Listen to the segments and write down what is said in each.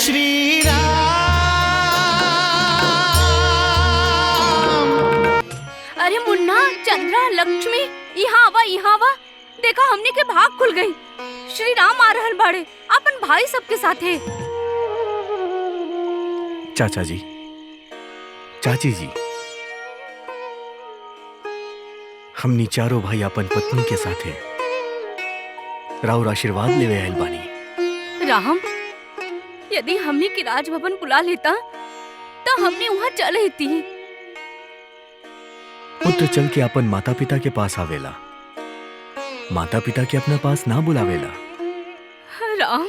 श्री राम। अरे मुन्ना, चंद्रा, लक्ष्मी, यहाँ आवा। देखा, हमने के भाग खुल गई। श्री राम आ रहल बाड़े, अपन भाई सबके साथे। चाचा जी, चाची जी, हमनी चारों भाई अपन पत्नी के साथे राउर आशीर्वाद लेवे आइल बानी। राम, यदि हमने की राजभवन बुला लेता तो हमने वहाँ चल लेती। पुत्र चल के अपन माता पिता के पास आवेला, माता पिता के अपना पास ना बुलावेला। राम,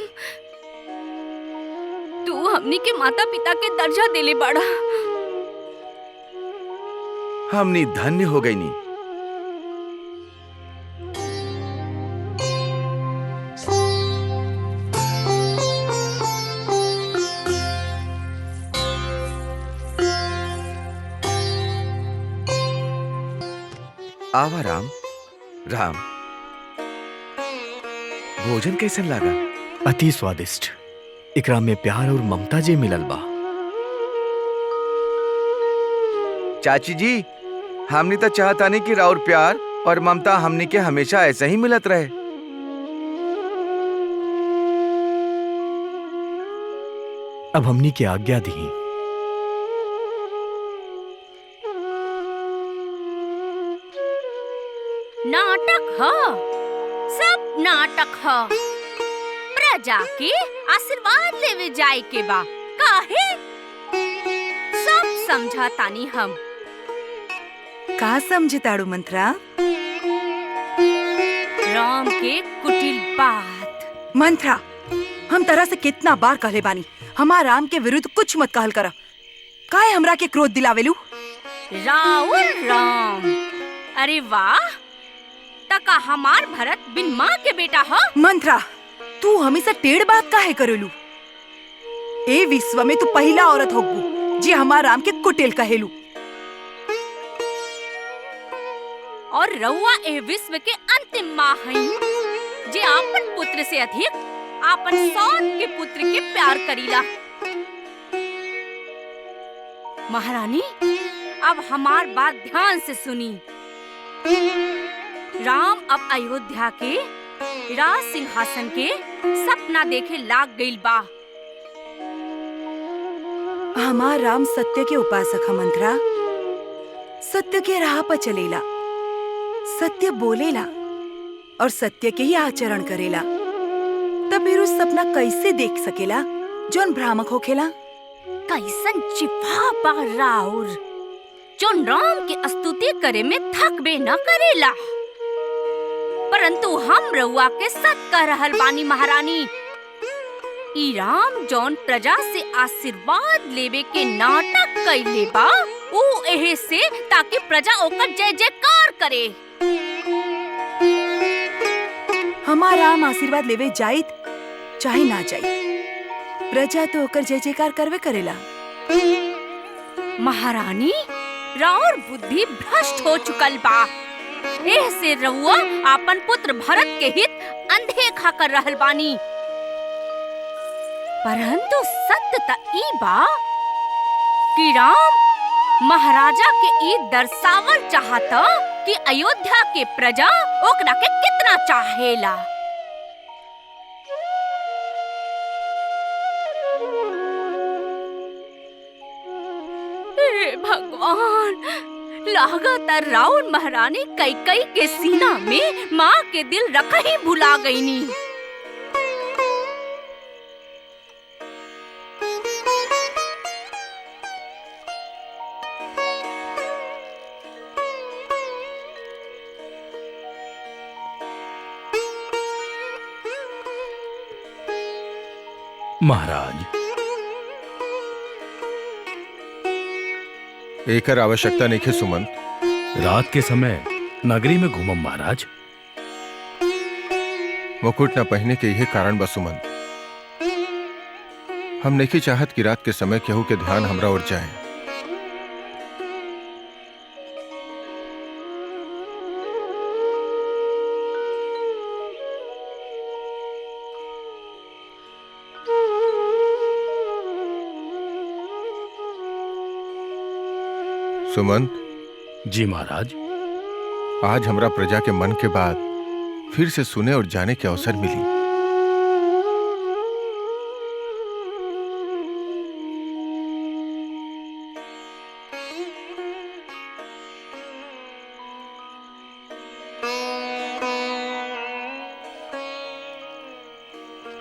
तू हमनी के माता पिता के दर्जा देले बाड़ा। हमनी धन्य हो गई नी। आवा राम। राम, भोजन कैसन लगा? अति स्वादिष्ट। एकरा में प्यार और ममता जे मिलल बा। चाची जी, हमनी तो चाहता नहीं कि राउर प्यार और ममता हमनी के हमेशा ऐसे ही मिलत रहे। अब हमनी के आज्ञा दी। नाटक ह, सब नाटक ह। प्रजा के आशीर्वाद लेवे जाए के बा, काहे? सब समझा तानी हम। का समझे ताड़ू मंत्रा? राम के कुटिल बात। मंत्रा, हम तरह से कितना बार कहले बानी, हमार राम के विरुद्ध कुछ मत कहल करा। काहे हमरा के क्रोध दिलावेलू? राउर राम, अरे वाह! तका हमार भरत बिन माँ के बेटा ह। मंत्रा, तू हमेशा टेढ़ बात काहे करेलू? ए विश्व में तू पहला औरत होगू जी हमार राम के कुटिल कहेलू। और रउआ ए विश्व के अंतिम माँ हई, जे आपन पुत्र से अधिक आपन सौत के पुत्र के प्यार करीला। महारानी, अब हमार बात ध्यान से सुनी। राम अब अयोध्या के राज सिंहासन के सपना देखे लाग गइल बा। हमार राम सत्य के उपासक है मंत्रा। सत्य के राह पर चलेला, सत्य बोलेला और सत्य के ही आचरण करेला। तब फिर उस सपना कैसे देख सकेला जोन भ्रामक होखेला? कैसन चिपा बा राउर, जोन राम की स्तुति करे में थकबे न करेला। परंतु हम रउआ के सत कह रहल बानी महारानी। ई राम जौन प्रजा से आशीर्वाद लेवे के नाटक कइले बा, ऊ एहे से ताकि प्रजा ओकर जय जयकार करे। हमार राम आशीर्वाद लेवे जाइत चाहे ना जाइत, प्रजा तो ओकर जय जयकार करवे करेला। महारानी, राउर बुद्धि भ्रष्ट हो चुकल बा। एह से रउआ आपन पुत्र भरत के हित अनदेखा कर रहल बानी। परंतु सत्य त ई बा कि राम महाराजा के ई दर्शावल चाहता कि अयोध्या के प्रजा ओकरा के कितना चाहेला। हे भगवान, लागत राउर महारानी कैकई के सीना में माँ के दिल रखा ही भुला गईनी। महाराज, एकर आवश्यकता नहीं है सुमंत। रात के समय नगरी में घूमम महाराज। मुकुट न पहने के यही कारण बा सुमंत। हम नहीं चाहत कि रात के समय केहू के ध्यान हमरा ओर जाए। सुमंत। जी महाराज। आज हमरा प्रजा के मन के बात फिर से सुने और जाने के अवसर मिली।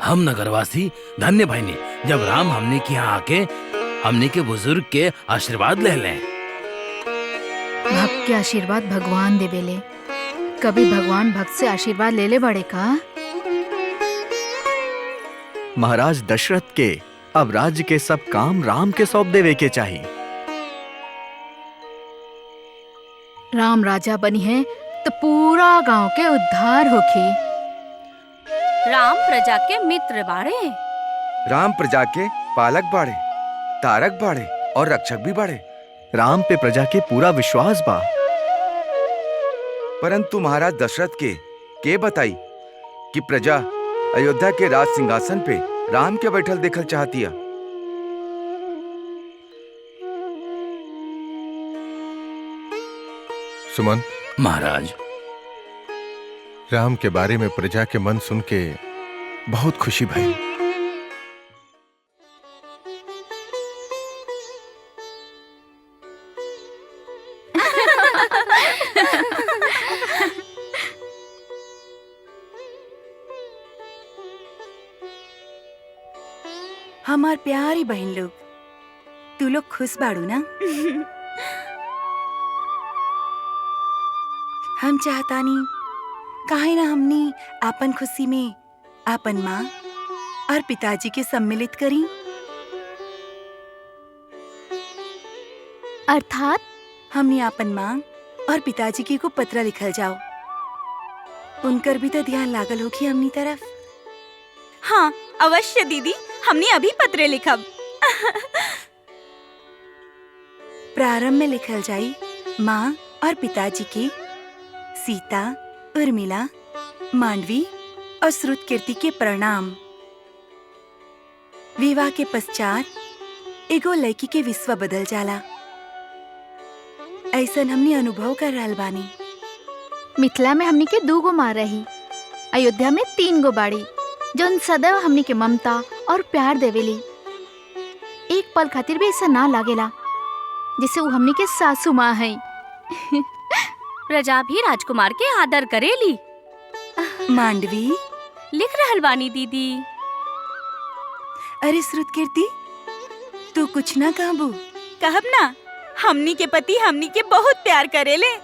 हम नगरवासी धन्य भइनी जब राम हमने के यहाँ आके हमने के बुजुर्ग के आशीर्वाद ले लें। भक्त के आशीर्वाद भगवान देवेले। कभी भगवान भक्त से आशीर्वाद ले ले बड़े का? महाराज दशरथ के अब राज्य के सब काम राम के सौंप देवे के चाहिए। राम राजा बनी है तो पूरा गांव के उद्धार होखी। राम प्रजा के मित्र बाड़े। राम प्रजा के पालक बाड़े, तारक बाड़े और रक्षक भी बाड़े। राम पे प्रजा के पूरा विश्वास बा। परंतु महाराज दशरथ के बताई कि प्रजा अयोध्या के राज सिंहासन पे राम के बैठल देखल चाहतिया। सुमंत, महाराज राम के बारे में प्रजा के मन सुन के बहुत खुशी भई। हमार प्यारी बहन लोग, तू लोग खुश बाड़ू ना? हम चाहतानी काहे ना हमनी आपन खुशी में आपन माँ और पिताजी के सम्मिलित करी। अर्थात हमनी आपन माँ और पिताजी के को पत्र लिखल जाओ। उनकर भी तो ध्यान लागल होगी हमनी तरफ। हाँ अवश्य दीदी, हमने अभी पत्र लिखब। प्रारंभ में लिखल जाई माँ और पिताजी के सीता, उर्मिला, मांडवी और श्रुतकीर्ति के प्रणाम। विवाह के पश्चात एगो लड़की के विश्व बदल जाला, ऐसन हमने अनुभव कर रहल बानी। मिथिला में हमनी के 2 गो माँ रही, अयोध्या में 3 गो बाड़ी जौन सदैव हमनी के ममता और प्यार देवेली। एक पल खातिर भी ऐसा ना लागेला जैसे वो हमनी के सासू माँ है। प्रजा भी राजकुमार के आदर करेली। मांडवी लिख रहल बानी दीदी। अरे श्रुतकीर्ति, तू कुछ ना कहबू? कहब ना, हमनी के पति हमनी के बहुत प्यार करेले।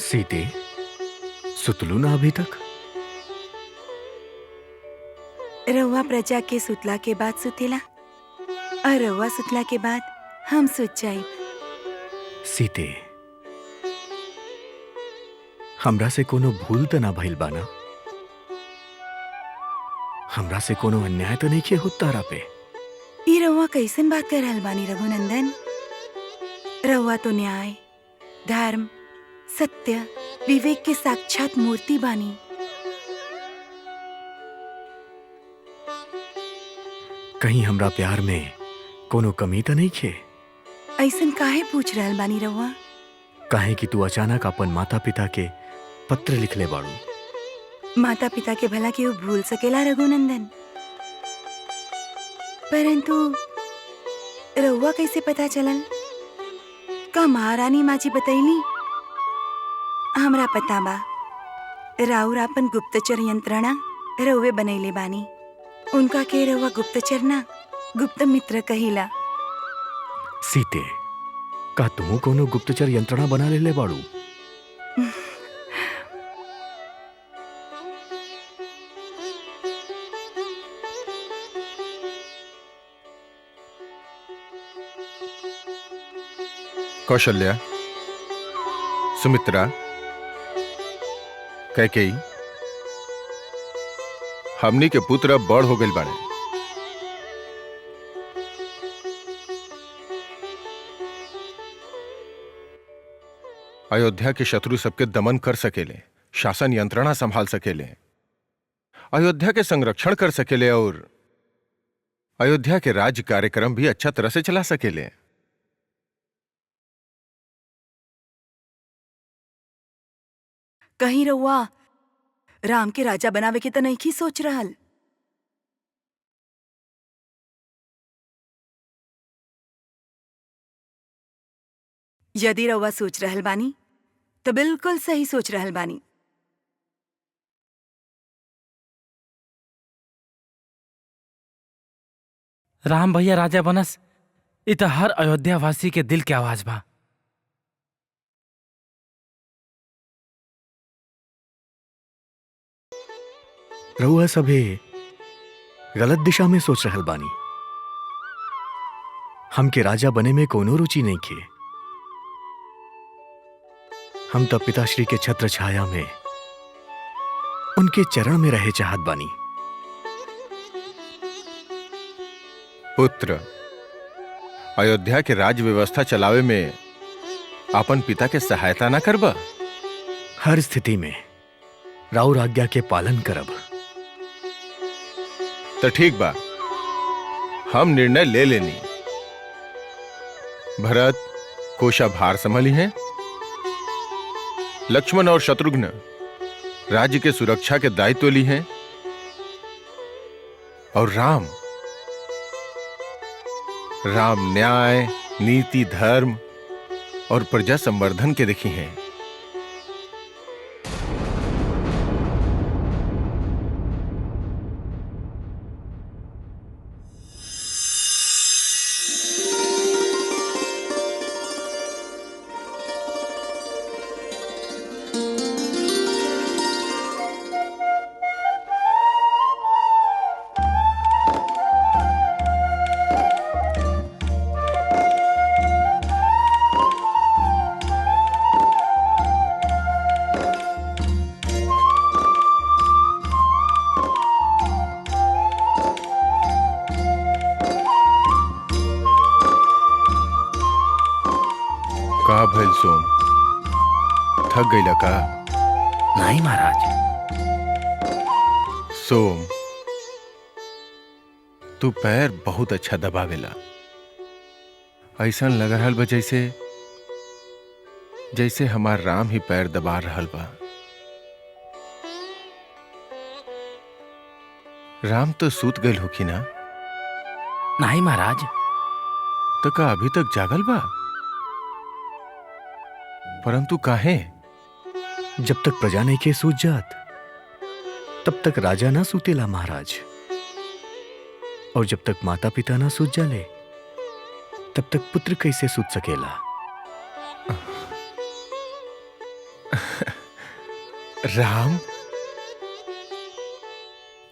सीते, सुतलू ना अभी तक? रउआ प्रजा के सुतला के बाद सुतेला और रउआ सुतला के बाद हम सुत जाए। सीते, हमरा से कोनो भूल तो ना भइल बाना? हमरा से कोनो अन्याय तो नहीं किए होत तारा पे? ये रउआ कैसन बात कर रहल बानी रघुनंदन? रउआ तो न्याय, धर्म, सत्य, विवेक के साक्षात मूर्ति बानी। कहीं हमरा प्यार में कोनो कमी तो नहीं खे? ऐसन काहे पूछ रहल बानी रउआ? काहे कि तू अचानक अपन माता पिता के पत्र लिखले बाड़ू। माता पिता के भला के वो भूल सकेला रघुनंदन? परंतु रउआ कैसे पता चलल? का महारानी माजी बतैली? हमरा पता बा, राउर आपन गुप्तचर यंत्रणा रउवे बनैले बानी। उनका के रउआ गुप्तचर ना, गुप्त मित्र कहिला। सीते, का तू कोनो गुप्तचर यंत्रणा बना लेले बाड़ू? कौशल्या, सुमित्रा, कैकेयी, हमनी के पुत्र अब बड़ हो गइल बाड़े। अयोध्या के शत्रु सबके दमन कर सकेले, शासन यंत्रणा संभाल सकेले। अयोध्या के संरक्षण कर सकेले और अयोध्या के राज्य कार्यक्रम भी अच्छा तरह से चला सकेले। कहीं रउआ राम के राजा बनावे के तो नहीं की सोच रहल? यदि रउआ सोच रहल बानी तो बिल्कुल सही सोच रहल बानी। राम भैया राजा बनस इ त हर अयोध्या वासी के दिल के आवाज बा। रउआ सभे गलत दिशा में सोच रहल बानी। हमके राजा बने में कोनो रुचि नहीं खे। हम तो पिताश्री के छत्र छाया में उनके चरण में रहे चाहत बानी। पुत्र, अयोध्या के राज व्यवस्था चलावे में अपन पिता के सहायता ना करबा? हर स्थिति में राउर आज्ञा के पालन करब। तो ठीक बा, हम निर्णय ले लेनी। भरत कोषाभार संभाली हैं, लक्ष्मण और शत्रुघ्न राज्य के सुरक्षा के दायित्व ली हैं और राम न्याय, नीति, धर्म और प्रजा संवर्धन के देखी हैं। का भइल सोम, थक गईला का? नहीं महाराज। सोम, तू पैर बहुत अच्छा दबावेला। ऐसन लग रहल बा जैसे हमार राम ही पैर दबा रहल बा। राम तो सूत गईल होखी ना? नहीं महाराज। तो का अभी तक जागल बा? परंतु काहे? जब तक प्रजा नहीं के सूत जात तब तक राजा ना सूतेला महाराज, और जब तक माता पिता ना सूत जाले तब तक पुत्र कैसे सूत सकेला? राम,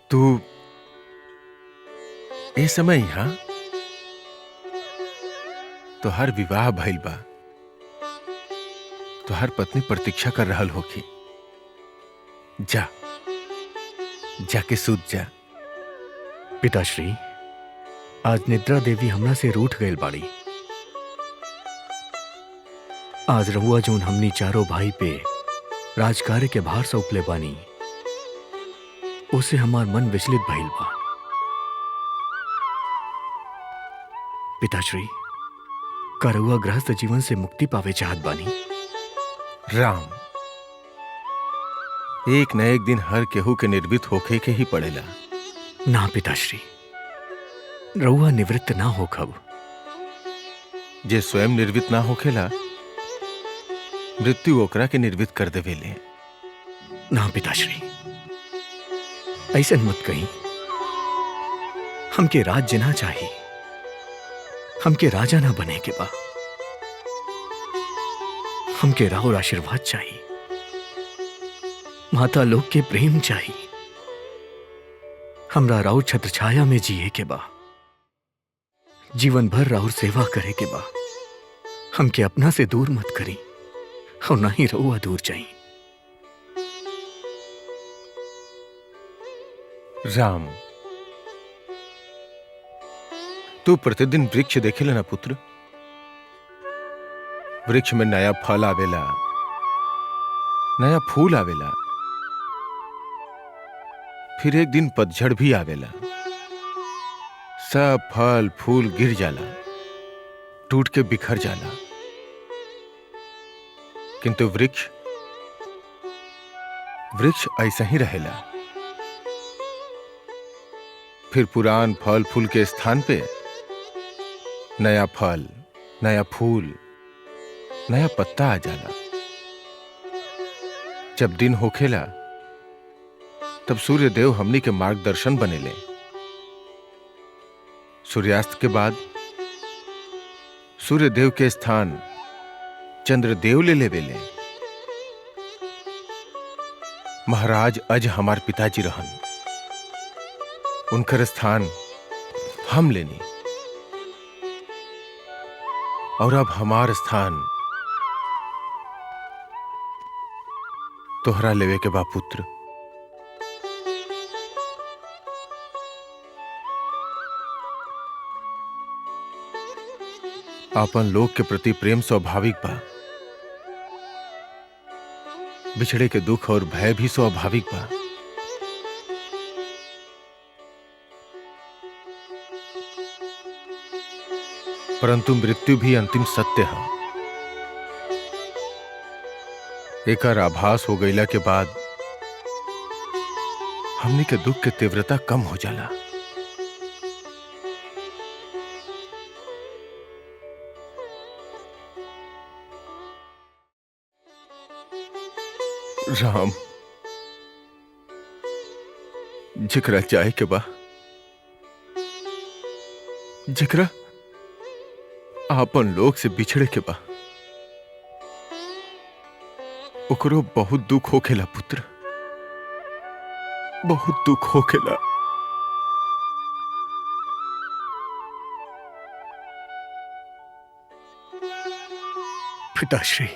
तू ए समय यहां तो हर विवाह भइल बा, तो हर पत्नी प्रतीक्षा कर रहल होखी। जाके सूत जा। पिताश्री, आज निद्रा देवी हमरा से रूठ गईल बाड़ी। आज रहुआ जोन हमनी चारों भाई पे राजकार्य के भार सौंपले बानी, उसे हमार मन विचलित भइल बा। पिताश्री, का रहुआ गृहस्थ जीवन से मुक्ति पावे चाहत बानी? राम, एक न एक दिन हर केहू के निर्वित होके के ही पड़ेला। ना पिताश्री, रहुआ निवृत्त ना होखब। जे स्वयं निर्वित ना होखेला, मृत्यु ओकरा के निर्वित कर देवेले। ना पिताश्री, ऐसन मत कहीं। हमके राज्य ना चाहिए, हमके राजा ना बने के बा। हमके राहुल आशीर्वाद चाहिए, माता लोग के प्रेम चाहिए। हमरा राहुल छत्र छाया में जिए के बा, जीवन भर राहुल सेवा करे के बा। हमके अपना से दूर मत करी और ना ही रहुआ दूर चाहिए। राम, तू प्रतिदिन वृक्ष देखेला ना पुत्र? वृक्ष में नया फल आवेला, नया फूल आवेला। फिर एक दिन पतझड़ भी आवेला, सब फल फूल गिर जाला, टूट के बिखर जाला, किंतु वृक्ष ऐसा ही रहेला। फिर पुरान फल फूल के स्थान पे नया फल, नया फूल, नया पत्ता आ जाला। जब दिन होखेला तब सूर्य देव हमनी के मार्गदर्शन बनेले। सूर्यास्त के बाद सूर्य देव के स्थान चंद्रदेव ले लेवेले। महाराज अज हमार पिताजी रहन, उनकर स्थान हम लेनी, और अब हमार स्थान तोहरा लेवे के बा पुत्र। आपन लोक के प्रति प्रेम स्वाभाविक बा, बिछड़े के दुख और भय भी स्वाभाविक बा। परंतु मृत्यु भी अंतिम सत्य है। एकर आभास हो गईला के बाद हमने के दुख के तीव्रता कम हो जाला। राम, जिकरा चाहे के बा, जिकरा आपन लोग से बिछड़े के बा, ओकरो बहुत दुख होखेला पुत्र, बहुत दुख होखेला। पिताश्री